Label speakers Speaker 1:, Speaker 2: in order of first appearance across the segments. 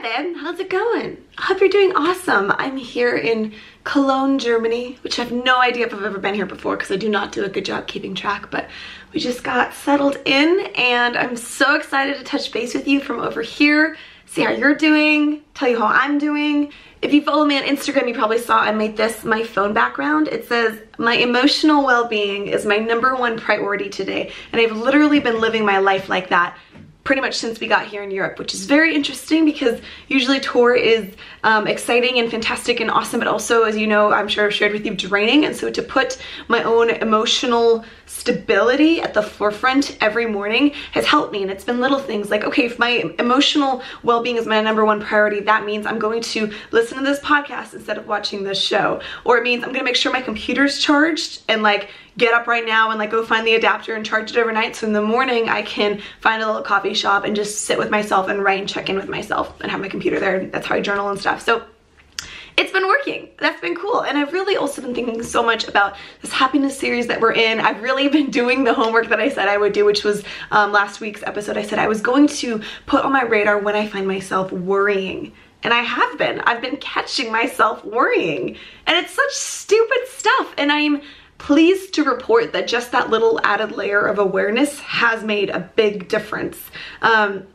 Speaker 1: Hi babe, how's it going? I hope you're doing awesome. I'm here in Cologne, Germany, which I have no idea if I've ever been here before because I do not do a good job keeping track, but we just got settled in and I'm so excited to touch base with you from over here, see how you're doing, tell you how I'm doing. If you follow me on Instagram, you probably saw I made this my phone background. It says, my emotional well-being is my #1 priority today. And I've literally been living my life like that pretty much since we got here in Europe, which is very interesting because usually tour is exciting and fantastic and awesome, but also, as you know, I'm sure I've shared with you, draining. And so to put my own emotional stability at the forefront every morning has helped me. And it's been little things like, okay, if my emotional well-being is my #1 priority, that means I'm going to listen to this podcast instead of watching this show. Or it means I'm gonna make sure my computer's charged and like get up right now and like go find the adapter and charge it overnight, so in the morning I can find a little coffee shop and just sit with myself and write and check in with myself and have my computer there. That's how I journal and stuff. So it's been working. That's been cool. And I've really also been thinking so much about this happiness series that we're in. I've really been doing the homework that I said I would do, which was last week's episode. I said I was going to put on my radar when I find myself worrying. And I have been. I've been catching myself worrying. And it's such stupid stuff. And I'm pleased to report that just that little added layer of awareness has made a big difference.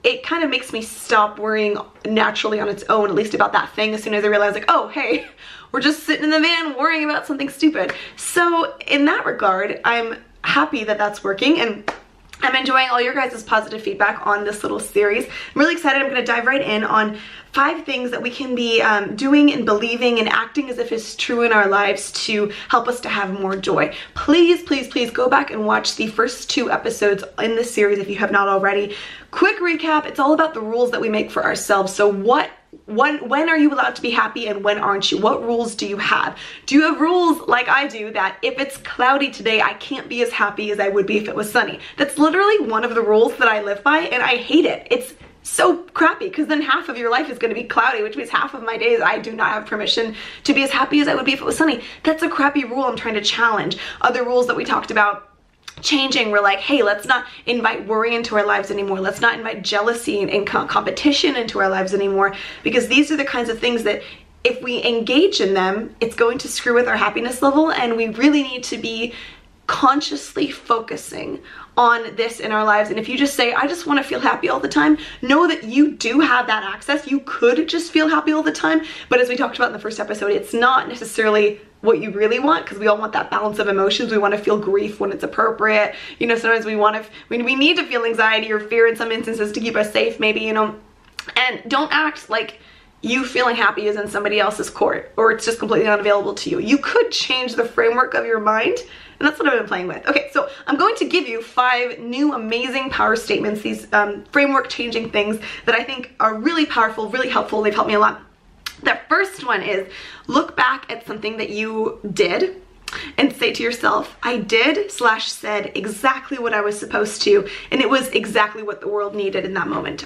Speaker 1: It kind of makes me stop worrying naturally on its own, at least about that thing, as soon as I realize like, oh, hey, we're just sitting in the van worrying about something stupid. So in that regard, I'm happy that that's working, and I'm enjoying all your guys' positive feedback on this little series. I'm really excited. I'm going to dive right in on 5 things that we can be doing and believing and acting as if it's true in our lives to help us to have more joy. Please, please, please go back and watch the first 2 episodes in this series if you have not already. Quick recap, it's all about the rules that we make for ourselves. So when are you allowed to be happy and when aren't you? What rules do you have? Do you have rules like I do that if it's cloudy today, I can't be as happy as I would be if it was sunny? That's literally one of the rules that I live by, and I hate it. It's so crappy because then half of your life is going to be cloudy, which means half of my days I do not have permission to be as happy as I would be if it was sunny. That's a crappy rule I'm trying to challenge. Other rules that we talked about changing, we're like, hey, let's not invite worry into our lives anymore. Let's not invite jealousy and competition into our lives anymore, because these are the kinds of things that if we engage in them, it's going to screw with our happiness level, and we really need to be consciously focusing on this in our lives. And if you just say, I just want to feel happy all the time, know that you do have that access. You could just feel happy all the time, but as we talked about in the first episode, it's not necessarily what you really want, because we all want that balance of emotions. We want to feel grief when it's appropriate. You know, sometimes we need to feel anxiety or fear in some instances to keep us safe, maybe, you know. And don't act like you feeling happy is in somebody else's court, or it's just completely unavailable to you. You could change the framework of your mind, and that's what I've been playing with. Okay, so I'm going to give you 5 new amazing power statements, these framework changing things that I think are really powerful, really helpful. They've helped me a lot. The first one is look back at something that you did and say to yourself, I did/said exactly what I was supposed to, and it was exactly what the world needed in that moment.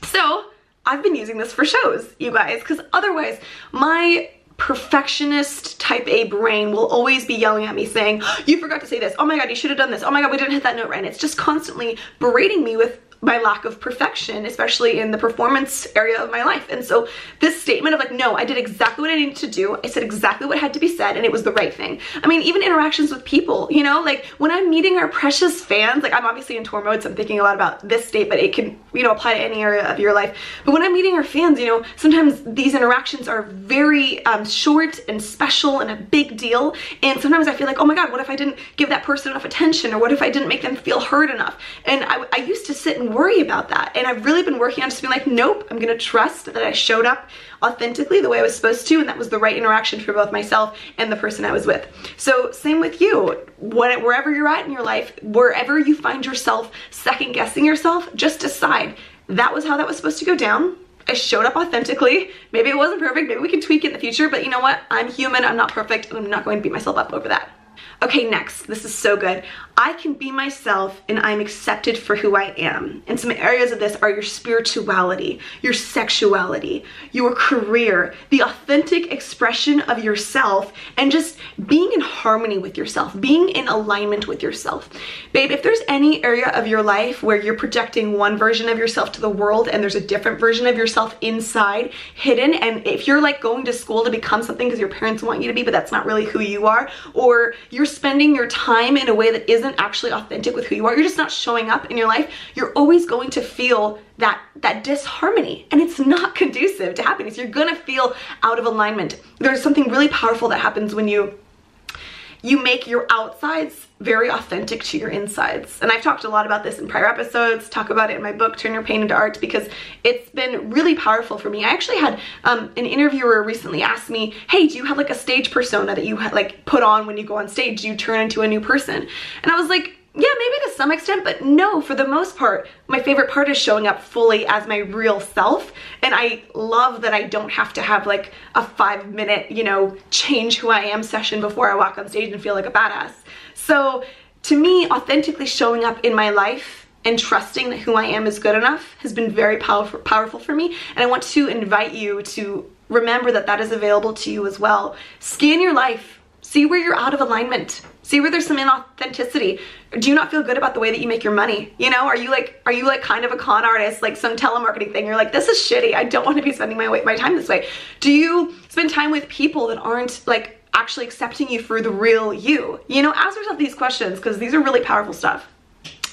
Speaker 1: So I've been using this for shows, you guys, because otherwise my perfectionist type A brain will always be yelling at me saying, you forgot to say this, oh my god, you should have done this, oh my god, we didn't hit that note right. And it's just constantly berating me with my lack of perfection, especially in the performance area of my life. And so this statement of like, no, I did exactly what I needed to do, I said exactly what had to be said, and it was the right thing. I mean, even interactions with people, you know, like when I'm meeting our precious fans, like I'm obviously in tour mode, so I'm thinking a lot about this state, but it can, you know, apply to any area of your life. But when I'm meeting our fans, you know, sometimes these interactions are very short and special and a big deal. And sometimes I feel like, oh my god, what if I didn't give that person enough attention, or what if I didn't make them feel heard enough? And I used to sit and worry about that, and I've really been working on just being like, nope, I'm gonna trust that I showed up authentically the way I was supposed to, and that was the right interaction for both myself and the person I was with. So same with you, wherever you're at in your life, wherever you find yourself second guessing yourself, just decide that was how that was supposed to go down. I showed up authentically. Maybe it wasn't perfect, maybe we can tweak it in the future, but you know what, I'm human, I'm not perfect, and I'm not going to beat myself up over that. Okay, next, this is so good. I can be myself and I'm accepted for who I am. And some areas of this are your spirituality, your sexuality, your career, the authentic expression of yourself, and just being in harmony with yourself, being in alignment with yourself. Babe, if there's any area of your life where you're projecting one version of yourself to the world and there's a different version of yourself inside, hidden, and if you're like going to school to become something because your parents want you to be, but that's not really who you are, or you're spending your time in a way that isn't actually authentic with who you are, you're just not showing up in your life, you're always going to feel that disharmony, and it's not conducive to happiness. You're gonna feel out of alignment. There's something really powerful that happens when you make your outsides very authentic to your insides. And I've talked a lot about this in prior episodes, talk about it in my book, Turn Your Pain into Art, because it's been really powerful for me. I actually had an interviewer recently ask me, hey, do you have like a stage persona that you like put on when you go on stage? Do you turn into a new person? And I was like, yeah, maybe to some extent, but no, for the most part, my favorite part is showing up fully as my real self. And I love that I don't have to have like a 5-minute, change who I am session before I walk on stage and feel like a badass. So to me, authentically showing up in my life and trusting that who I am is good enough has been very powerful for me. And I want to invite you to remember that that is available to you as well. Scan your life. See where you're out of alignment. See where there's some inauthenticity. Do you not feel good about the way that you make your money? Are you like kind of a con artist, like some telemarketing thing? You're like, this is shitty. I don't want to be spending my time this way. Do you spend time with people that aren't like actually accepting you for the real you? Ask yourself these questions because these are really powerful stuff.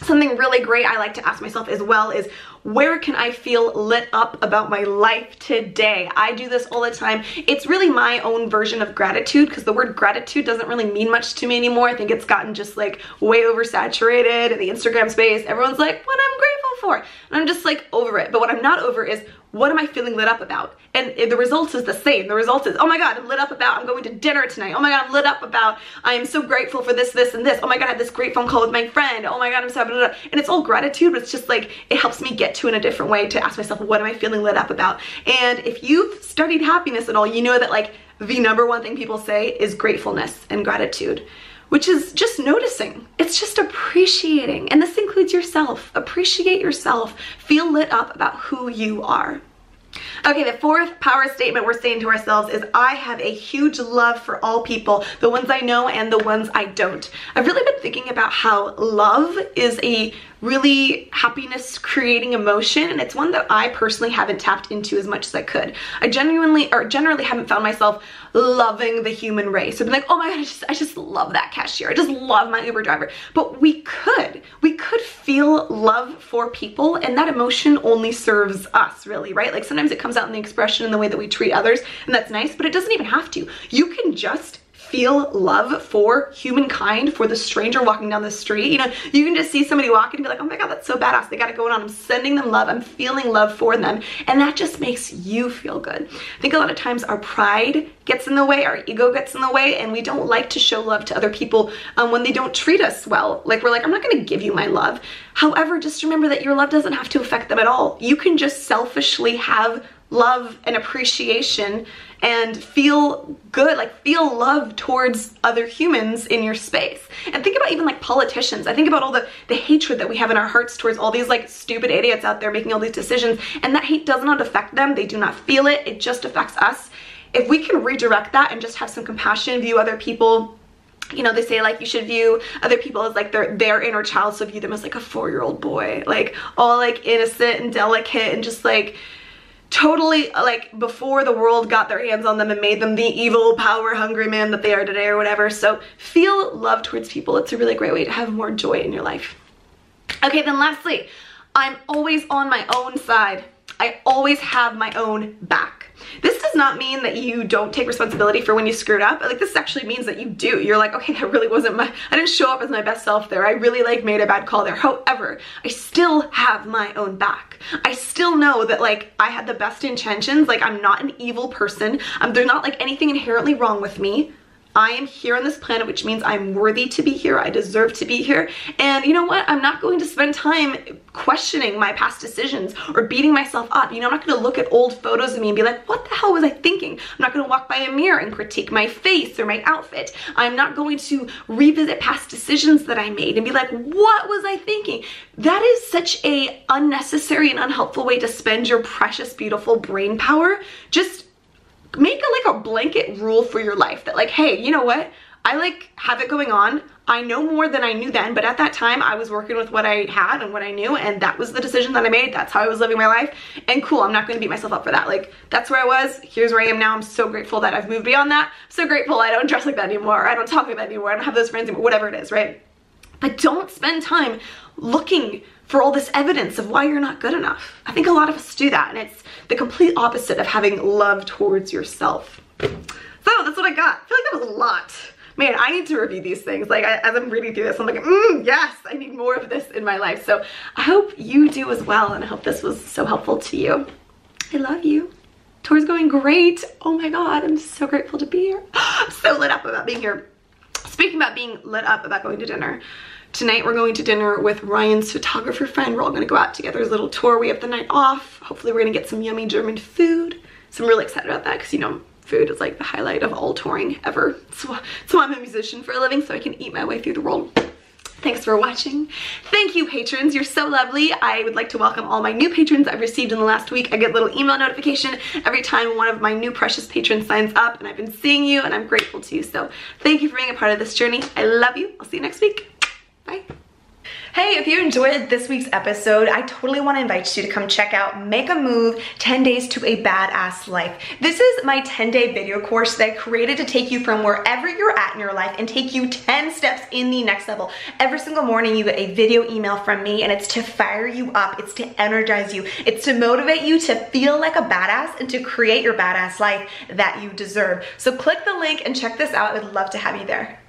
Speaker 1: Something really great I like to ask myself as well is, where can I feel lit up about my life today? I do this all the time. It's really my own version of gratitude, because the word gratitude doesn't really mean much to me anymore. I think it's gotten just like way oversaturated in the Instagram space. Everyone's like, what I'm grateful for. And I'm just like over it. But what I'm not over is, what am I feeling lit up about? And the result is the same. The result is, oh my God, I'm lit up about, I'm going to dinner tonight. Oh my God, I'm lit up about, I am so grateful for this, this, and this. Oh my God, I had this great phone call with my friend. Oh my God, I'm so, blah, blah, blah. And it's all gratitude, but it's just like, it helps me get to in a different way to ask myself, what am I feeling lit up about? And if you've studied happiness at all, you know that like the number one thing people say is gratefulness and gratitude, which is just noticing. It's just appreciating. And this includes yourself. Appreciate yourself. Feel lit up about who you are. Okay, the fourth power statement we're saying to ourselves is, I have a huge love for all people, the ones I know and the ones I don't. I've really been thinking about how love is a really happiness creating emotion, and it's one that I personally haven't tapped into as much as I could. I generally haven't found myself loving the human race. I've been like, oh my God, I just love that cashier. I just love my Uber driver. But we could feel love for people, and that emotion only serves us, really, right? Like sometimes it comes out in the expression in the way that we treat others, and that's nice, but it doesn't even have to. You can just feel love for humankind, for the stranger walking down the street. You can just see somebody walking and be like, oh my God, that's so badass. They got it going on. I'm sending them love. I'm feeling love for them. And that just makes you feel good. I think a lot of times our pride gets in the way, our ego gets in the way, and we don't like to show love to other people when they don't treat us well. Like we're like, I'm not going to give you my love. However, just remember that your love doesn't have to affect them at all. You can just selfishly have love and appreciation and feel good, like feel love towards other humans in your space. And think about even like politicians. I think about all the hatred that we have in our hearts towards all these like stupid idiots out there making all these decisions, and that hate does not affect them. They do not feel it. It just affects us. If we can redirect that and just have some compassion, view other people, they say like you should view other people as like their inner child, so view them as like a 4-year-old boy, like all like innocent and delicate and just like totally like before the world got their hands on them and made them the evil, power hungry man that they are today or whatever. So feel love towards people. It's a really great way to have more joy in your life. Okay, then lastly, I'm always on my own side. I always have my own back. This does not mean that you don't take responsibility for when you screwed up. Like this actually means that you do. You're like, okay, that really wasn't I didn't show up as my best self there. I really like made a bad call there. However, I still have my own back. I still know that like I had the best intentions. Like I'm not an evil person. There's not like anything inherently wrong with me. I am here on this planet, which means I'm worthy to be here. I deserve to be here. And you know what? I'm not going to spend time questioning my past decisions or beating myself up. You know, I'm not going to look at old photos of me and be like, what the hell was I thinking? I'm not going to walk by a mirror and critique my face or my outfit. I'm not going to revisit past decisions that I made and be like, what was I thinking? That is such a unnecessary and unhelpful way to spend your precious, beautiful brain power. Just make a blanket rule for your life that like, hey, you know what? I like have it going on. I know more than I knew then, but at that time I was working with what I had and what I knew, and that was the decision that I made. That's how I was living my life. And cool, I'm not going to beat myself up for that. Like, that's where I was. Here's where I am now. I'm so grateful that I've moved beyond that. I'm so grateful I don't dress like that anymore. I don't talk like that anymore. I don't have those friends anymore, whatever it is, right? But don't spend time looking for all this evidence of why you're not good enough. I think a lot of us do that, and it's the complete opposite of having love towards yourself. So that's what I got. I feel like that was a lot. Man, I need to review these things. Like, as I'm reading through this, I'm like, yes, I need more of this in my life. So I hope you do as well, and I hope this was so helpful to you. I love you. Tour's going great. Oh my God, I'm so grateful to be here. I'm so lit up about being here. Speaking about being lit up about going to dinner, tonight we're going to dinner with Ryan's photographer friend. We're all gonna go out together as a little tour. We have the night off. Hopefully we're gonna get some yummy German food. So I'm really excited about that because, you know, food is like the highlight of all touring ever. So I'm a musician for a living, so I can eat my way through the world. Thanks for watching. Thank you, patrons. You're so lovely. I would like to welcome all my new patrons I've received in the last week. I get a little email notification every time one of my new precious patrons signs up, and I've been seeing you, and I'm grateful to you. So thank you for being a part of this journey. I love you. I'll see you next week. Bye. Hey, if you enjoyed this week's episode, I totally want to invite you to come check out Make a Move 10 Days to a Badass Life. This is my 10-day video course that I created to take you from wherever you're at in your life and take you 10 steps in the next level. Every single morning you get a video email from me, and it's to fire you up, it's to energize you, it's to motivate you to feel like a badass and to create your badass life that you deserve. So click the link and check this out. I would love to have you there.